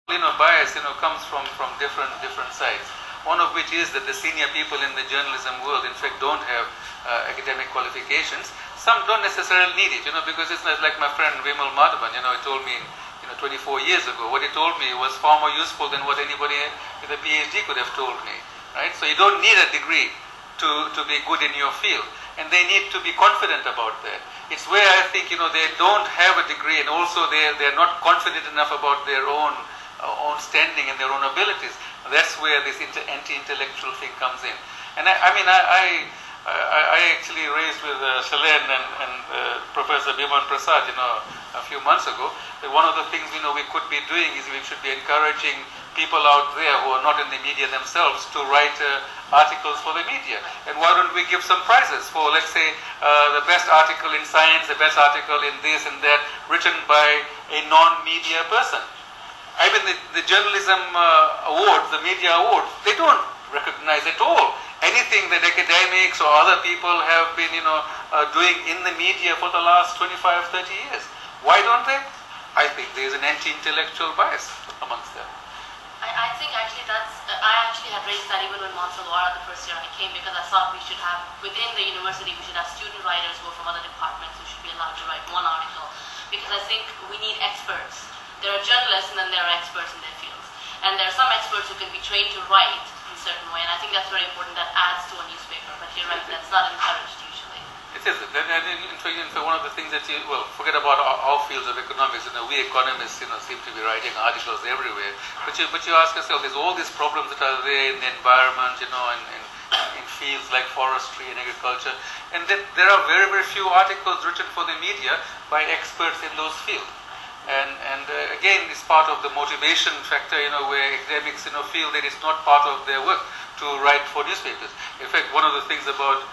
bias comes from different sides. One of which is that the senior people in the journalism world in fact don't have academic qualifications. Some don't necessarily need it, because it's not like my friend Vimal Madhavan, he told me 24 years ago. What he told me was far more useful than what anybody with a PhD could have told me, right? So you don't need a degree to be good in your field, and they need to be confident about that. It's where I think they don't have a degree, and also they're not confident enough about their own standing and their own abilities. That's where this anti-intellectual thing comes in. And I actually raised with Shailen and Professor Biman Prasad, a few months ago, that one of the things we could be doing is we should be encouraging people out there who are not in the media themselves to write articles for the media. And why don't we give some prizes for, let's say, the best article in science, the best article in this and that, written by a non-media person. I mean, the journalism awards, the media awards, they don't recognize at all anything that academics or other people have been, doing in the media for the last 25, 30 years. Why don't they? I think there is an anti-intellectual bias amongst them. I think actually I actually had raised that even when Mansalwara, the first year I came, because I thought we should have, within the university, we should have student writers who are from other departments who should be allowed to write one article, because I think we need experts. There are journalists and then there are experts in their fields. And there are some experts who can be trained to write in a certain way, and I think that's very important. That adds to a newspaper, but you're right, that's not encouraged usually. It isn't. And in fact, one of the things that forget about our fields of economics, we economists, seem to be writing articles everywhere. But you ask yourself, there's all these problems that are there in the environment, in fields like forestry and agriculture, and then there are very, very few articles written for the media by experts in those fields. And again, it's part of the motivation factor, where academics, feel that it's not part of their work to write for newspapers. In fact, one of the things about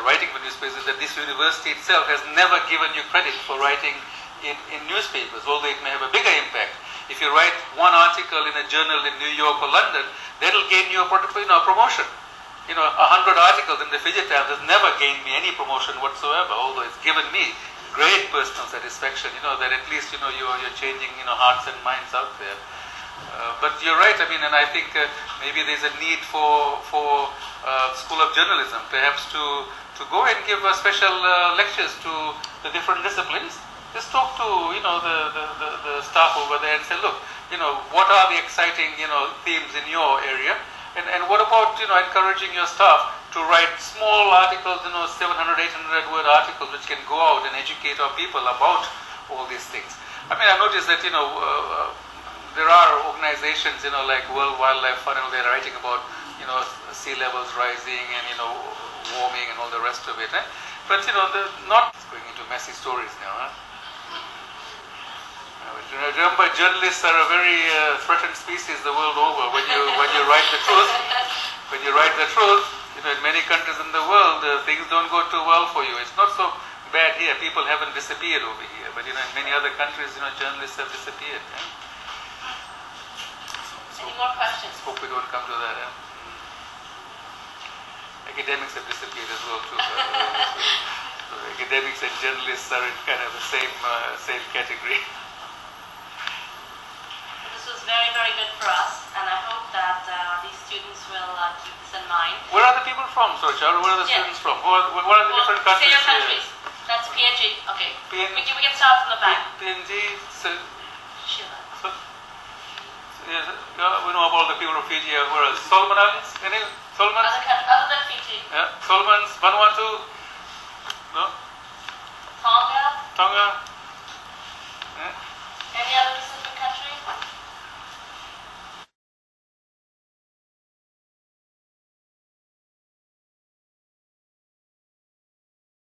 writing for newspapers is that this university itself has never given you credit for writing in newspapers, although it may have a bigger impact. If you write one article in a journal in New York or London, that'll gain you a promotion. 100 articles in the Fiji Times has never gained me any promotion whatsoever, although it's given me great personal satisfaction, that at least, you're changing, hearts and minds out there. But you're right, and I think maybe there's a need for School of Journalism, perhaps to go and give special lectures to the different disciplines. Just talk to, the staff over there and say, look, what are the exciting, themes in your area? And what about, encouraging your staff to write small articles, 700, 800 word articles which can go out and educate our people about all these things. I noticed that, there are organizations, like World Wildlife Fund, they're writing about, sea levels rising and, warming and all the rest of it. But, they're not going into messy stories now. Remember, journalists are a very threatened species the world over. When you write the truth, in many countries in the world, things don't go too well for you. It's not so bad here. People haven't disappeared over here, but in many other countries, journalists have disappeared. Any more questions? Hope we don't come to that. Academics have disappeared as well too. So academics and journalists are in kind of the same category. This was very, very good for us, and I hope that these students will keep this in mind. Where are the people from, Sorchar? Where are the students from? What are the different countries? Say your countries. That's PNG. Okay. PNG. We can start from the back. PNG. Shiva. Yes, we know about the people of Fiji. Where are Solomon Islands? Any Solomons? Other than Fiji. Yeah. Solomons, Vanuatu. No. Tonga. Tonga.